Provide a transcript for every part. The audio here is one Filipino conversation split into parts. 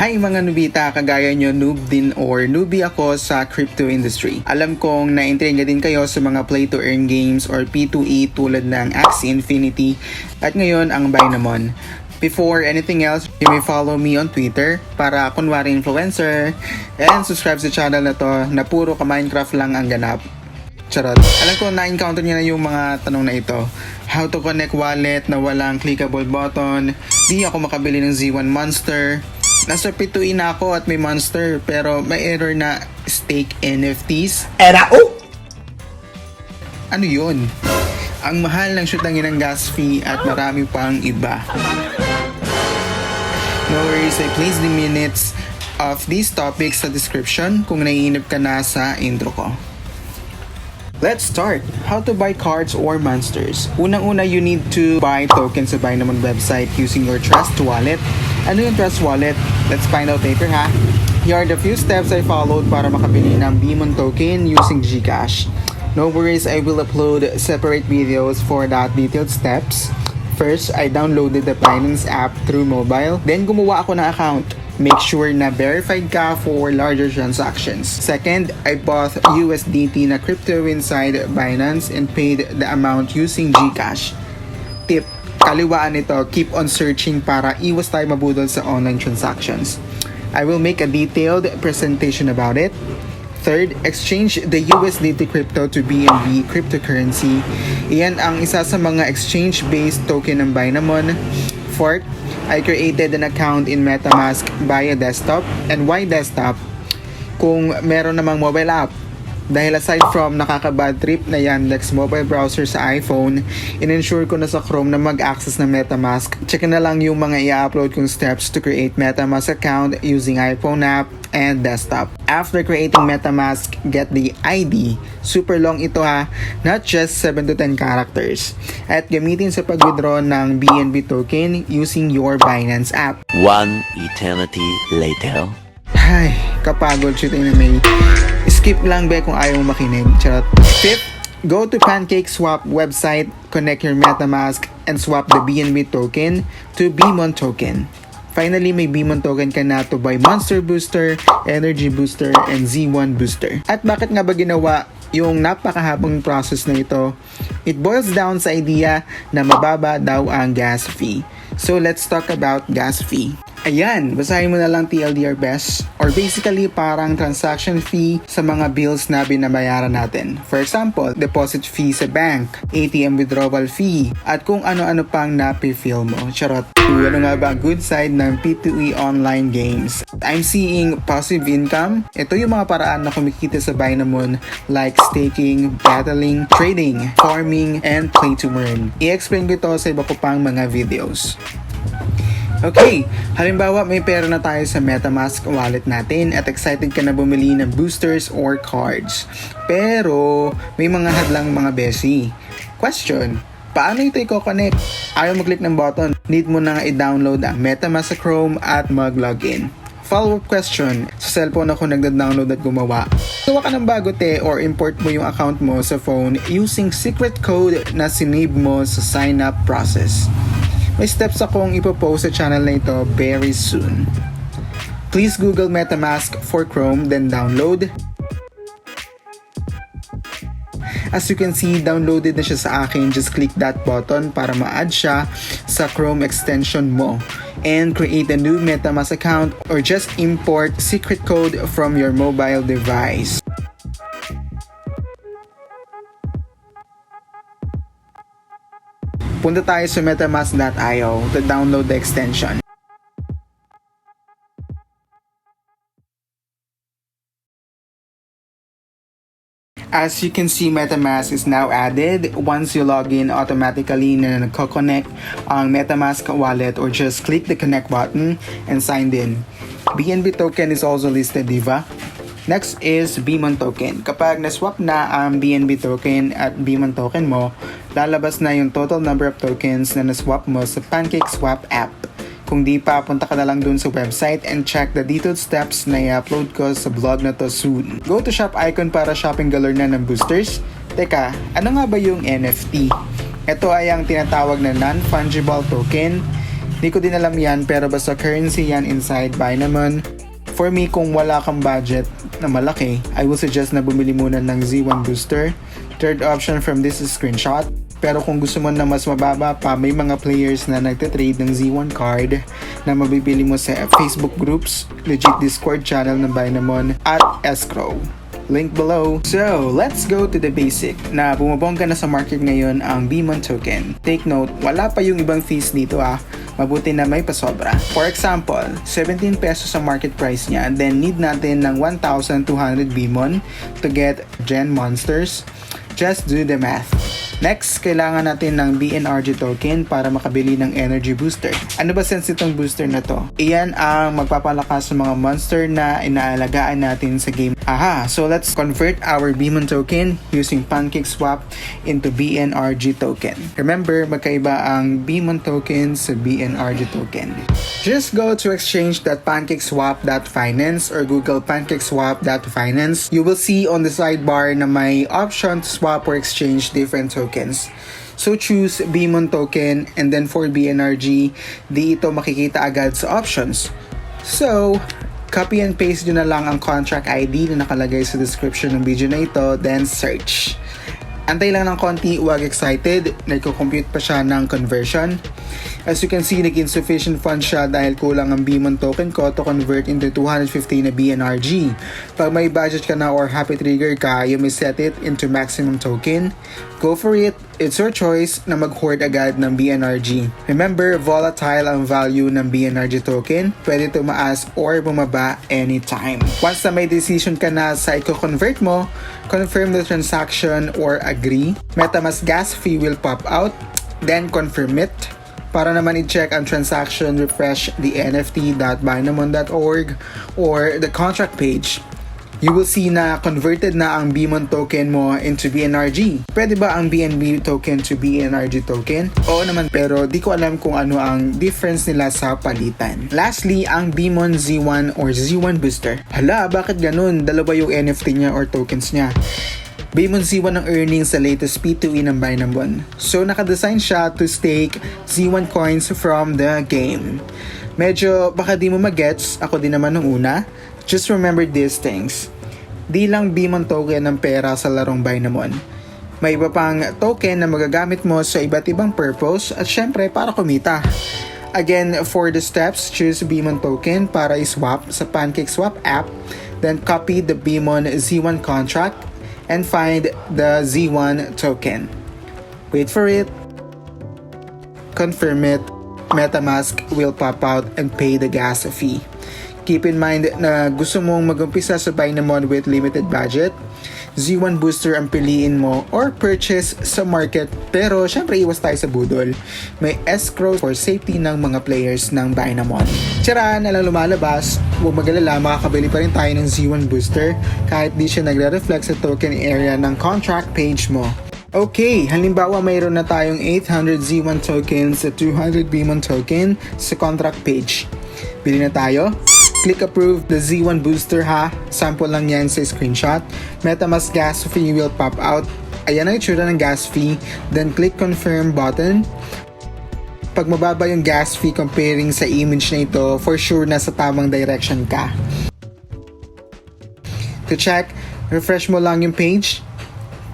Hi mga nubita, kagaya nyo noob din or newbie ako sa crypto industry. Alam kong na-intriga din kayo sa mga play to earn games or P2E tulad ng Axie Infinity at ngayon ang BMON. Before anything else, you may follow me on Twitter para kunwari influencer and subscribe sa channel na to na puro ka Minecraft lang ang ganap. Charot. Alam ko na-encounter niyo na yung mga tanong na ito. How to connect wallet na walang clickable button, di ako makabili ng Z1 Monster, nasa P2E na ako at may monster pero may error na Staked NFTs. Ano yun? Ang mahal ng shootangin ng gas fee at marami pang iba. No worries, I place the minutes of these topics sa description kung naiinip ka na sa intro ko. Let's start. How to buy cards or monsters. Unang-una, you need to buy tokens sa BNRG website using your Trust Wallet. Ano yung Trust Wallet? Let's find out later ha. Here are the few steps I followed para makabili ng BMON token using Gcash. No worries, I will upload separate videos for that detailed steps. First, I downloaded the Binance app through mobile. Then, gumawa ako ng account. Make sure na verified ka for larger transactions. Second, I bought USDT na crypto inside Binance and paid the amount using Gcash. Tip, kaliwaan nito, keep on searching para iwas tayo mabudol sa online transactions. I will make a detailed presentation about it. Third, exchange the USDT crypto to BNB cryptocurrency. Iyan ang isa sa mga exchange-based token ng BNRG. Fourth, I created an account in Metamask via desktop. And why desktop? Kung meron namang mobile app. Dahil aside from nakaka-bad trip na Yandex mobile browser sa iPhone, in-ensure ko na sa Chrome na mag-access ng Metamask. Check na lang yung mga i-upload kong steps to create Metamask account using iPhone app and desktop. After creating Metamask, get the ID. Super long ito ha, not just 7 to 10 characters. At gamitin sa pag-withdraw ng BNB token using your Binance app. One eternity later. Ay, kapagod shoot na may. Skip lang be kung ayaw makinig. Charot. Fifth, go to PancakeSwap website, connect your Metamask, and swap the BNB token to BMON token. Finally, may BMON token ka na to buy Monster Booster, Energy Booster, and Z1 Booster. At bakit nga ba ginawa yung napakahabang process na ito? It boils down sa idea na mababa daw ang gas fee. So let's talk about gas fee. Ayan, basahin mo na lang TLDR best or basically parang transaction fee sa mga bills na binabayaran natin. For example, deposit fee sa bank, ATM withdrawal fee, at kung ano-ano pang napi-feel mo. Charot. Ano nga ba ang good side ng P2E online games? I'm seeing passive income. Ito yung mga paraan na kumikita sa BNRG like staking, battling, trading, farming, and play to earn. I-explain ko ito sa iba ko pang mga videos. Okay, halimbawa may pera na tayo sa Metamask wallet natin at excited ka na bumili ng boosters or cards. Pero may mga hadlang mga besi. Question, paano ito i-connect? Ayaw mag-click ng button, need mo na i-download ang Metamask sa Chrome at mag-login. Follow-up question, sa cellphone ako nagda-download at gumawa. Gawa ka ng bago or import mo yung account mo sa phone using secret code na sinave mo sa sign-up process. May steps akong ipopost sa channel na ito very soon. Please Google Metamask for Chrome, then download. As you can see, downloaded na siya sa akin. Just click that button para ma-add siya sa Chrome extension mo. And create a new Metamask account or just import secret code from your mobile device. Punta tayo sa metamask.io to download the extension. As you can see, Metamask is now added. Once you log in, automatically na nagko-connect ang Metamask wallet or just click the connect button and signed in. BNB token is also listed, diba? Next is BMON token. Kapag na-swap na ang BNB token at BMON token mo, lalabas na yung total number of tokens na na-swap mo sa PancakeSwap app. Kung di pa, punta ka na lang dun sa website and check the detailed steps na i-upload ko sa blog na to soon. Go to shop icon para shopping galore na ng boosters. Teka, ano nga ba yung NFT? Ito ay ang tinatawag na non-fungible token. Di ko din alam yan, pero basta currency yan inside BNRG. For me, kung wala kang budget na malaki, I will suggest na bumili muna ng Z1 booster. Third option from this is screenshot. Pero kung gusto mo na mas mababa pa, may mga players na nagtitrade ng Z1 card na mabibili mo sa Facebook groups, legit Discord channel ng BNRG at escrow. Link below. So, let's go to the basic na bumabongga na sa market ngayon ang BMON token. Take note, wala pa yung ibang fees dito Mabuti na may pasobra. For example, 17 pesos sa market price niya, then need natin ng 1,200 BMON to get gen monsters. Just do the math. Next, kailangan natin ng BNRG token para makabili ng energy booster. Ano ba sense itong booster na to? Iyan ang magpapalakas sa mga monster na inaalagaan natin sa game. So let's convert our BMON token using PancakeSwap into BNRG token. Remember, magkaiba ang BMON token sa BNRG token. Just go to exchange.pancakeswap.finance or Google pancakeswap.finance. You will see on the sidebar na may option to swap or exchange different tokens. So choose BMON token, and then for BNRG, di ito makikita agad sa options. So, copy and paste nyo na lang ang contract ID na nakalagay sa description ng video na ito, then search. Antay lang ng konti, huwag excited, nagko-compute pa siya ng conversion. As you can see, nag-insufficient funds siya dahil kulang ang BMON token ko to convert into 250 na BNRG. Pag may budget ka na or happy trigger ka, you may set it into maximum token. Go for it, it's your choice na mag-hoard agad ng BNRG. Remember, volatile ang value ng BNRG token, pwede tumaas or bumaba anytime. Once na may decision ka na sa i-convert mo, confirm the transaction or agree. Metamask gas fee will pop out, then confirm it. Para naman i-check ang transaction, refresh the nft.binamon.org or the contract page. You will see na converted na ang BMON token mo into BNRG. Pwede ba ang BNB token to BNRG token? Oo naman, pero di ko alam kung ano ang difference nila sa palitan. Lastly, ang BMON Z1 or Z1 booster. Hala, bakit ganun? Dalawa yung NFT niya or tokens niya. BMON Z1 ang earnings sa latest P2E ng BNRG. So nakadesign siya to stake Z1 coins from the game. Medyo baka di mo magets, ako din naman nung una. Just remember these things. Di lang BMON token ng pera sa larong BNRG. May iba pang token na magagamit mo sa iba't ibang purpose at syempre para kumita. Again, for the steps, choose BMON token para i-swap sa PancakeSwap app. Then copy the BMON Z1 contract and find the Z1 token. Wait for it. Confirm it. Metamask will pop out and pay the gas fee. Keep in mind na gusto mong mag-umpisa sa BNRG with limited budget. Z1 booster ang piliin mo or purchase sa market, pero syempre iwas tayo sa budol. May escrow for safety ng mga players ng BNRG. Tiyaraan na lang lumalabas, huwag mag-alala, makakabili pa rin tayo ng Z1 booster kahit di siya nagre-reflect sa token area ng contract page mo. Okay, halimbawa mayroon na tayong 800 Z1 tokens at 200 BMON token sa contract page. Bili na tayo. Click approve the Z1 booster Sample lang yan sa screenshot. Metamask gas fee will pop out. Ayan ang itsura ng gas fee. Then click confirm button. Pag mababa yung gas fee comparing sa image na ito, for sure nasa tamang direction ka. To check, refresh mo lang yung page.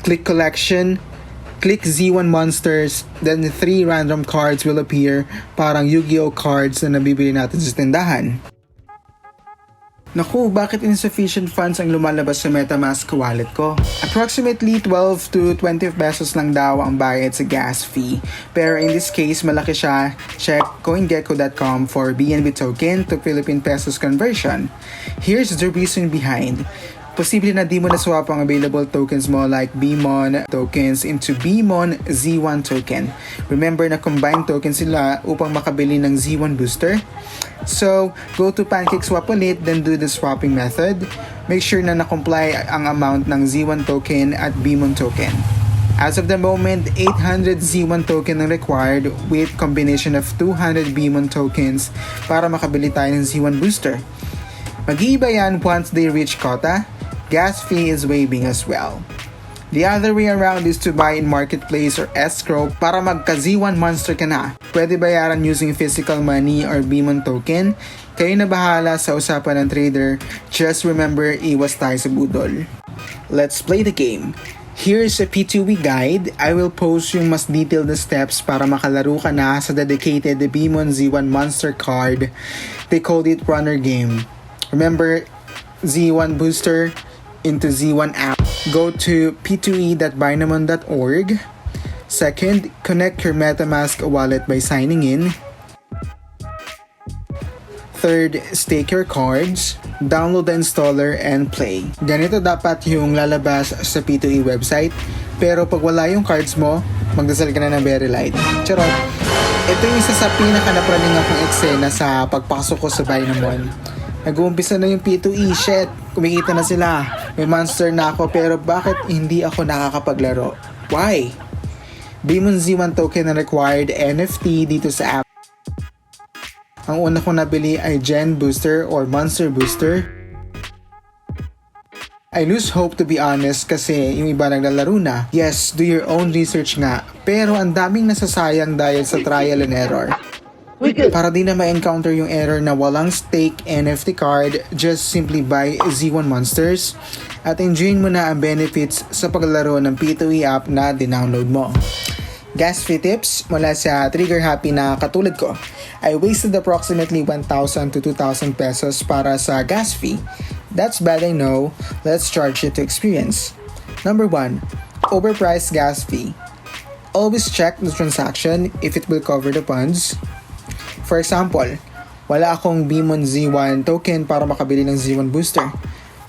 Click collection. Click Z1 monsters. Then 3 random cards will appear. Parang Yu-Gi-Oh cards na nabibili natin sa tindahan. Naku, bakit insufficient funds ang lumalabas sa Metamask wallet ko? Approximately 12 to 20 pesos lang daw ang bayad sa gas fee. Pero in this case, malaki siya. Check coingecko.com for BNB token to Philippine pesos conversion. Here's the reason behind. Posible na di mo na-swap ang available tokens mo like BMON tokens into BMON Z1 token. Remember na combined tokens sila upang makabili ng Z1 booster. So, go to PancakeSwap ulit, then do the swapping method. Make sure na na-comply ang amount ng Z1 token at BMON token. As of the moment, 800 Z1 token ang required with combination of 200 BMON tokens para makabili tayo ng Z1 booster. Mag-iiba yan once they reach quota. Gas fee is waiving as well. The other way around is to buy in marketplace or escrow para magka Z1 monster ka na. Pwede bayaran using physical money or BMON token. Kayo na bahala sa usapan ng trader. Just remember, iwas tayo sa budol. Let's play the game. Here's a P2E guide. I will post yung mas detailed na steps para makalaro ka na sa dedicated BMON Z1 monster card. They called it runner game. Remember, Z1 booster into Z1 app. Go to p2e.binamon.org. Second, connect your Metamask wallet by signing in. Third, stake your cards. Download the installer and play. Ganito dapat yung lalabas sa P2E website. Pero pag wala yung cards mo, magdasal ka na ng very light. Charot. Ito yung isa sa pinaka-napraning akong eksena sa pagpasok ko sa BNRG. Nag-uumpisa na yung P2E, shit, kumikita na sila. May monster na ako pero bakit hindi ako nakakapaglaro? Why? BMON Z1 token na required NFT dito sa app. Ang una kong nabili ay Gen Booster or Monster Booster. I lose hope to be honest kasi yung iba naglalaro na. Yes, do your own research nga. Pero ang daming nasasayang dahil sa trial and error. Para di na ma-encounter yung error na walang stake NFT card, just simply buy Z1 monsters at enjoyin mo na ang benefits sa paglaro ng P2E app na dinownload mo. Gas fee tips mula sa trigger happy na katulad ko. I wasted approximately 1,000 to 2,000 pesos para sa gas fee. That's bad, I know. Let's charge it to experience. Number 1. Overpriced gas fee. Always check the transaction if it will cover the funds. For example, wala akong BMON Z1 token para makabili ng Z1 booster.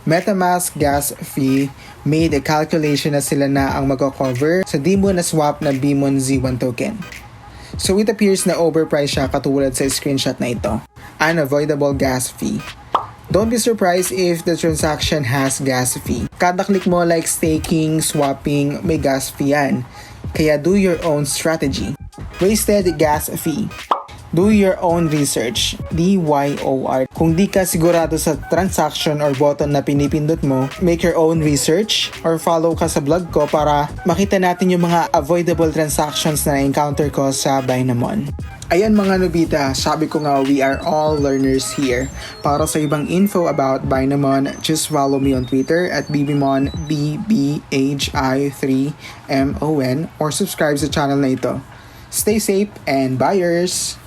Metamask gas fee made a calculation na sila na ang magko-cover sa di mo na swap na BMON Z1 token. So it appears na overpriced siya katulad sa screenshot na ito. Unavoidable gas fee. Don't be surprised if the transaction has gas fee. Kada click mo like staking, swapping, may gas fee yan. Kaya do your own strategy. Wasted gas fee. Do your own research. DYOR. Kung di ka sigurado sa transaction or button na pinipindot mo, make your own research or follow ka sa blog ko para makita natin yung mga avoidable transactions na encounter ko sa BNRG. Ayan mga nubita, sabi ko nga we are all learners here. Para sa ibang info about BNRG, just follow me on Twitter at BMON, BBHI3MON or subscribe sa channel na ito. Stay safe and buyers!